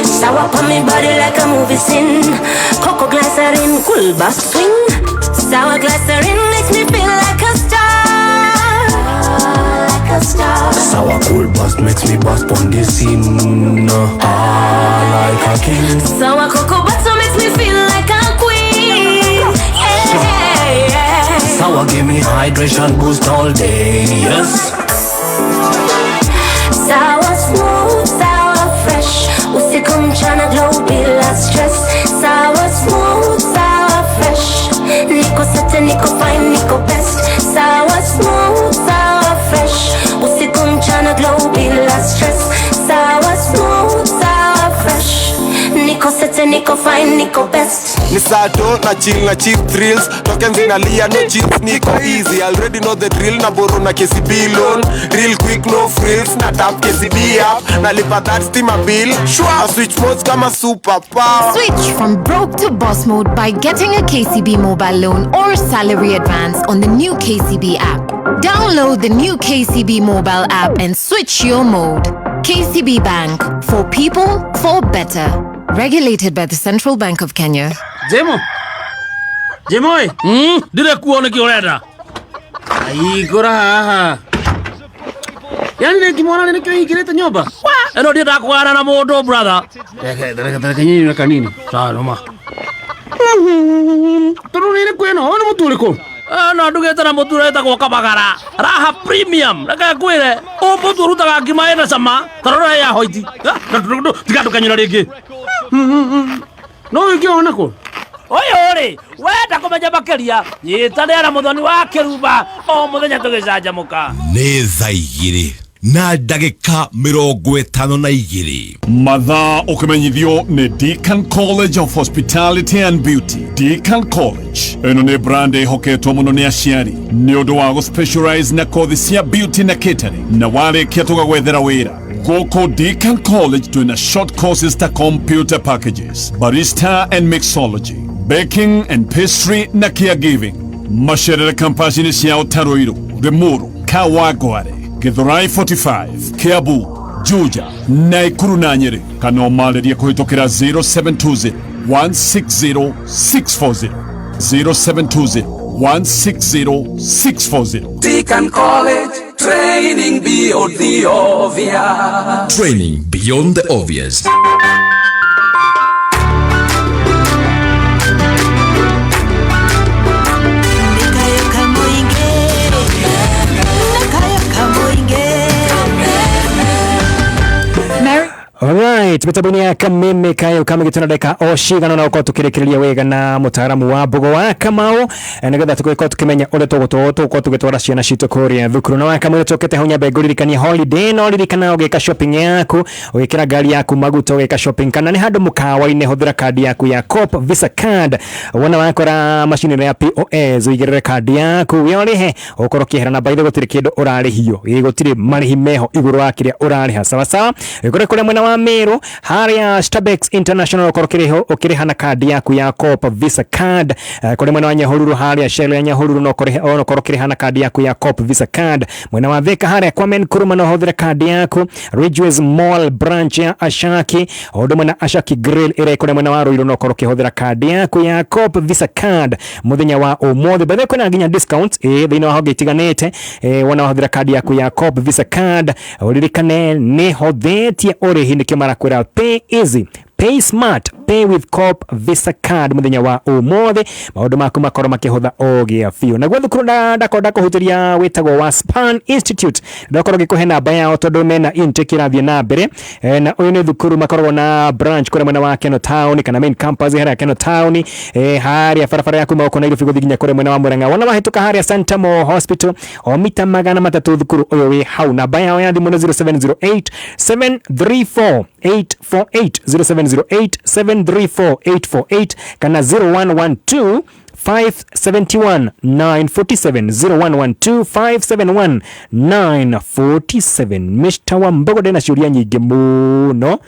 Sour on me body like a movie scene. Cocoa glycerin, cool bass swing. Sour glycerin makes me feel like a star, like a star. Sour cool bass makes me bust on the scene. Like a king. Sour cocoa butter makes me feel like a queen. Yeah. Sour give me hydration boost all day. Yes. Sour smooth, sour fresh. Usikum chana glow bila stress. Sour smooth, sour fresh. Nico sete, nico fine, nico best. Sour smooth. niko fine, niko best. Ni sato na chill na cheap thrills. Tokens inalia no chips niko easy. Already know the drill na boro na KCB loan. Real quick no frills na tap KCB app. Na lipa that steamer bill. Shwa switch modes kama superpower. Switch from broke to boss mode by getting a KCB mobile loan or salary advance on the new KCB app. Download the new KCB mobile app and switch your mode. KCB Bank, for people, for better. Regulated by the Central Bank of Kenya. Jemo dire kuone kioreda ai gora haha yani ne kimona ne kyo ikireta nyoba eno dia dakwara na modo brother nyinyi na kanini sawa ma turuni ne kweno ono mutuliko na ndugeta na mutureta kwa kabagara raha premium raka kwire o muturu ta gimaena sama tarora ya hoiti tikadu kanyina rigi no ikiona ko Oye, wenda kumenya makeria yitanera muthoni wa kiruba o muthenya tugicanjamuka nĩ thaa 2 na ndagĩka 52 mathaa ũkĩmenyithio nĩ Deakin College of Hospitality and Beauty. Deakin College ĩno nĩ brand ĩhoketwo mũno nĩ aciari nĩ ũndũ wa gũ-specialize na kothi cia beauty na catering, na warĩkia tũgagwethera wĩra gũkũ Deakin College. Twĩna short courses ta computer packages, barista and mixology, baking and pastry na caregiving. Macerere kampasi-inĩ ciao ta Ruiru, Limuru, Kawangware, Githurai 45, Kiambu, Juja, Nakuru na Nyeri. Kana ũmarĩrie kũhĩtũkĩra 0720 160 640 0720 160 640. Deakin College, training beyond the obvious. Training beyond the obvious. Alright, mitabuni ya kameme kayo kama gituna deka oshigano na uko tukirikiria wega na mutaaramu wa Mbogo wa Kamau nigetha tuko tukimenya ule tuko tugitwara ciana citu kuria thukuru na Kamau tokete honya begũririkania holiday no ririkana ugeka shopping yaku ugikira gari yaku maguta ugeka shopping kana ni handu mukawa-ini huthira kadi yaku ya Coop Visa card wona wakora machine ya POS uigirire kadi yaku yorihe ukoro kiherana by the gutiri kindu urarihio gutiri marihi meho iguru wa kiria urariha sawa sawa igure kure mwena wa Meru haria Starbucks International ukirihana kadi yaku ya Coop Visa card kuri mwena wa Nyahururu haria Shell ya Nyahururu no kurihana kadi yaku ya Coop Visa card mwena wa Thika haria Kwamen Kuruma no huthira kadi yaku Ridgeways Mall branch ya Ashaki odo mwena Ashaki Grill ire kuri mwena wa Ruiru no kurukihuthira kadi yaku ya Coop Visa card muthenya wa umuthi bethe kuna nginya discounts thina ho gitiganete wona huthira kadi yaku ya Coop Visa card uririkane ni hothetie urihi nikimara kwira pay easy, pay smart, pay with Coop Visa card muthenya wa umuthi maundu maku makoro makihutha ogia fiu na gwethukuru ndako hutiria witagwo wa Span Institute ndakoro gikuhe namba yao tondu mena intake irathie na mbere na uyu ni thukuru makorwo na branch kuri mwena wa Keno Town kana main campus haria Keno Town haria barabara yaku mauko na Nairobi guthiginya kuri mwena wa Murang'a wona wahituka haria Santa Mo Hospital o mita 300 thukuru uyu wi hau namba yao ya thimu 0708 734 848 0708 734 848 kana 0112 571 947 0112 571 947 Mr. wa Mbogo ndena ciuria nyingi muno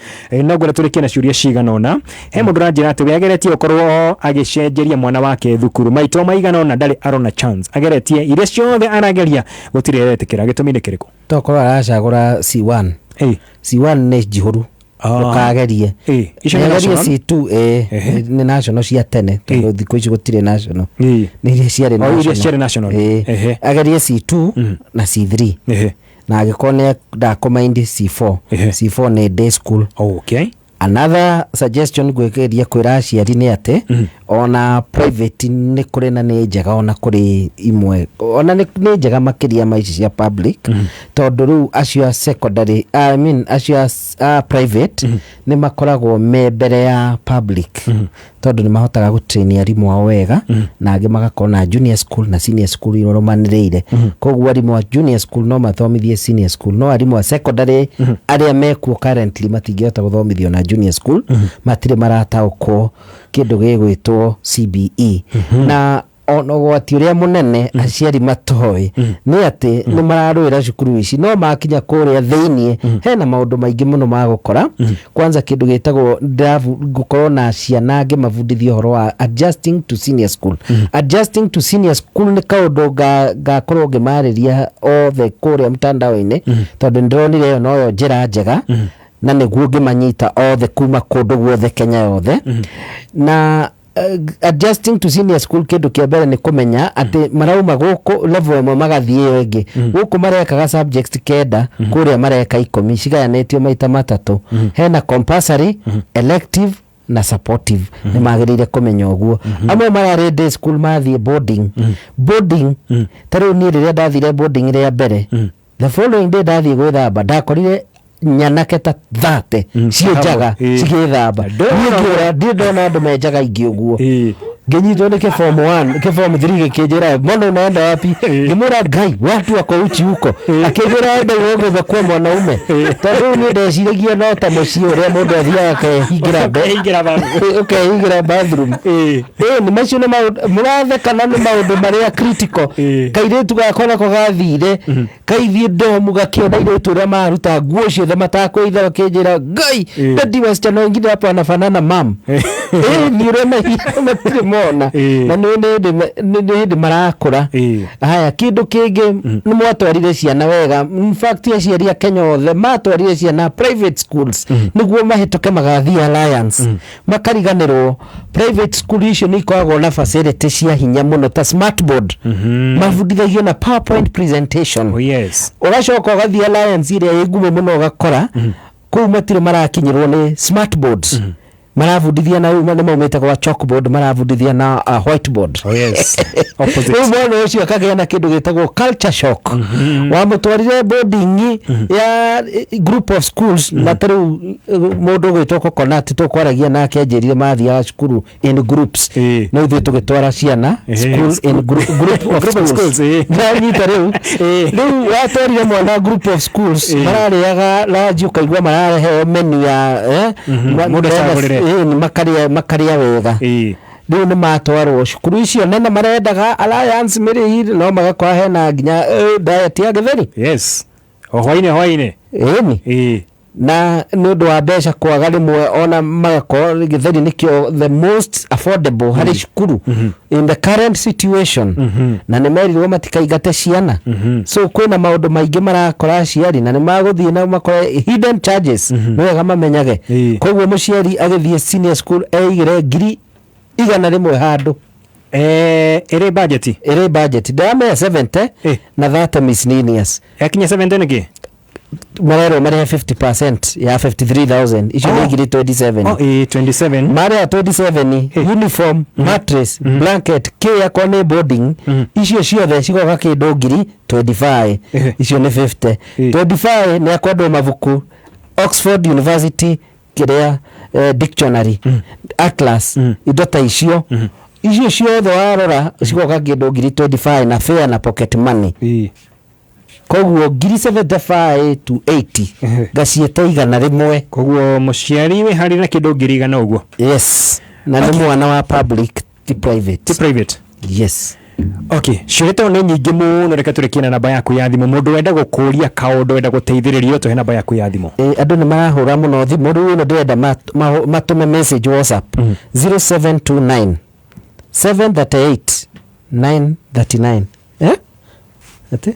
no gwera turikie na ciuria ciganona he mundu ranjira ati ageretie ukorwo agicenjeria mwana wake thukuru maito maiganona ndari arona chance ageretie iria ciothe arageria gutire etikira gitumine kiriku tokoro aracagura C1 C1 ni jihuru ukagerie igerie C2 ni national cia tene tondu thikũ ici gutire national ni iria ciarĩ national agerie C2 na C3 na agikone ndakomaindi C4 ni day school. Okay. Another suggestion gwekeria kwira aciari ni ati ona private nĩ kũrĩ na nĩ njega ona kũrĩ imwe ona nĩ njega makĩria maici cia public tondũ rĩu acio secondary acio private nĩ makoragwo me mbere ya public tondũ nĩ mahotaga gũtrain arimũ ao wega na angĩ magakorwo na junior school na senior school iromanĩrĩire koguo arimũ a junior school no mathomithie senior school no arimũ a secondary arĩa mekuo currently matingĩhota gũthomithio na junior school matirĩ marataũkwo kĩndũ gĩgwĩtwo CBE na ona ũgwati ũrĩa mũnene aciari matoĩ nĩ atĩ nĩ mararũĩra cukuru ici no makinya kũrĩa thĩinĩ hena maũndũ maingĩ mũno ma gũkora kwanza kĩndũ gĩtagwo gũkorwo na ciana ngĩmabundithia ũhoro wa adjusting to senior school adjusting to senior school nĩ kaũndũ ngakorwo ngĩmarĩria othe kũrĩa mtandao-inĩ tondũ ndĩronire ĩyo noyo njĩra njega na nĩguo ngĩmanyita othe kuma kũndũ guothe Kenya yothe na adjusting to senior school kĩndũ kĩa mbere nĩ kũmenya atĩ marauma gũkũ level ĩmwe magathiĩ ĩyo ĩngĩ gũkũ marekaga subjects kenda kũrĩa mareka 10 cigayanĩtio maita matatũ hena compulsory elective na supportive nĩ magĩrĩire kũmenya ũguo amwe mararĩ day school mathiĩ boarding tarĩu niĩ rĩrĩa ndathire boarding rĩa mbere the following day ndathiĩ gwĩthamba ndakorire nyanake ta 30 cienjaga cigĩthamba ndiĩ ndona andũ menjaga ingĩ ũguo ngĩnyitwo nĩ form 1 form 3 gĩkĩnjĩra mbona unaenda wapi ngĩmwĩra ngai watu wako uchi huko akĩnjĩra enda gũgũtha kwa mwanaume tondũ niĩ ndeciragia no ta mũciĩ ũrĩa mũndũ athiaga akehingĩra bathroom nĩ macio nĩ mũratheka na nĩ maũndũ marĩa critical kairĩtu gakwa nako gathire kaithiĩ ndomu gakĩona airĩtu ũrĩa maruta nguo ciothe matakwĩitha akĩnjĩra ngai ndadi wasichana wengine hapa wanafanana mam nĩ ũrĩa matirĩ mona na nĩ hĩndĩ marakũra haya kĩndũ kĩngĩ nĩ mwatwarire ciana wega in fact aciari a Kenya othe matwarire ciana private schools nĩguo mahĩtũke magathiĩ alliance makariganĩrwo private school icio nĩ ikoragwo na facility cia hinya mũno ta smart board mabundithagio na PowerPoint presentation ũgacoka ũgathiĩ alliance ĩrĩa ĩ ngumo mũno ũgakora kũu matirĩ marakinyĩrwo nĩ smart boards marabundithia na nĩ maumĩte kwa chalkboard marabundithia na whiteboard opposite rĩu ũcio akagĩa na kĩndũ gĩtagwo culture shock wamũtwarire boarding ya group of schools na tarĩu mũndũ gwĩtwo Coconut tũkwaragia nake anjĩrire mathiaga cukuru in groups no ithuĩ tũgĩtwara ciana school in group of schools nyita rĩu watwarire mwana group of schools mararĩaga ranji ũkaigua marareheo menu ya mũndũ acagũrĩre makarĩa wega rĩu nĩ matwarwo cukuru icio nene marendaga alliance mĩrĩhire no magakora hena nginya diet ya gĩtheri hwainĩ na nĩ ũndũ wa mbeca kwaga rĩmwe ona magakorwo gĩtheri nĩkĩo the most affordable harĩ cukuru in the current situation na nĩ merirwo matikaingate ciana so kwĩna maũndũ maingĩ marakora aciari na nĩ magũthiĩ na makore hidden charges nĩ wega mamenyage koguo mũciari agĩthiĩ senior school eigĩre ngiri 100 handũ ĩrĩ budget ndamenya 70 na 30 miscellaneous yakinya 70 nĩkĩ marero mareha 50% ya 53,000 icio nĩ ngiri 27 mareha 27 uniform mattress blanket kĩa kwa nĩ boarding icio ciothe cigoka kĩndũ ngiri 25 icio nĩ 50 25 nĩ akwendwo mabuku Oxford University kĩrĩa dictionary atlas indo ta icio icio ciothe warora cigoka kĩndũ ngiri 25 na fare na pocket money koguo ngiri 75 to 80 gaciĩte 100 koguo mũciari wĩ harĩ na kĩndũ ngiri 100 ũguo na nĩ mwana wa public ti private yes ciũrĩte nĩ nyingĩ mũno reka tũrĩkie na namba yaku ya thimũ mũndũ wenda gũkũria kaũndũ wenda gũteithĩrĩrio tũhe namba yaku ya thimũ andũ nĩ marahũra mũno thimũ rĩu ĩno ndĩrenda matũme message WhatsApp 0729 738 939 ati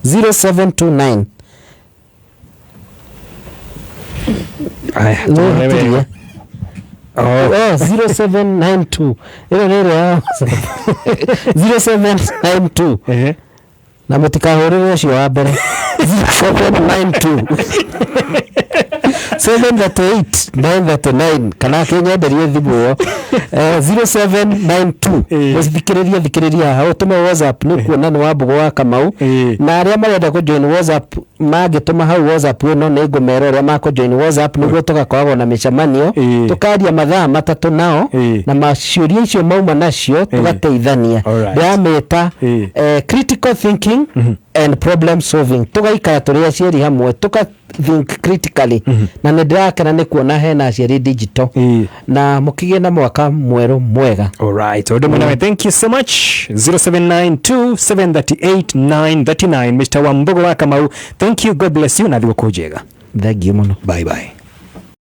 0729 0792 ĩno nĩ ĩrĩa 0792 na mũtikahũrĩre ũcio wa mbere 0792 738 kana kenyenderie thimu 0792 muthikiriria hao tume WhatsApp ni kuona ni Wambugu wa Kamau na aria marenda ku join WhatsApp magituma hau WhatsApp no ni ngumero aria mako join WhatsApp niguo tugakoragwo na micemanio tukaria mathaa matatu nao na maciuria icio mauma nacio tugateithania ndameta critical thinking and problem solving tugaikara turi aciari hamwe tuka think critically na ndakena ni kuona hena aciari digital na mukigie na mwaka mweru mwega. Alright, Odomana, thank you so much. 0792738939 Mr. Wambugu wa Kamau, thank you, God bless you na thigũkũ njega. Thank you muno. Bye bye.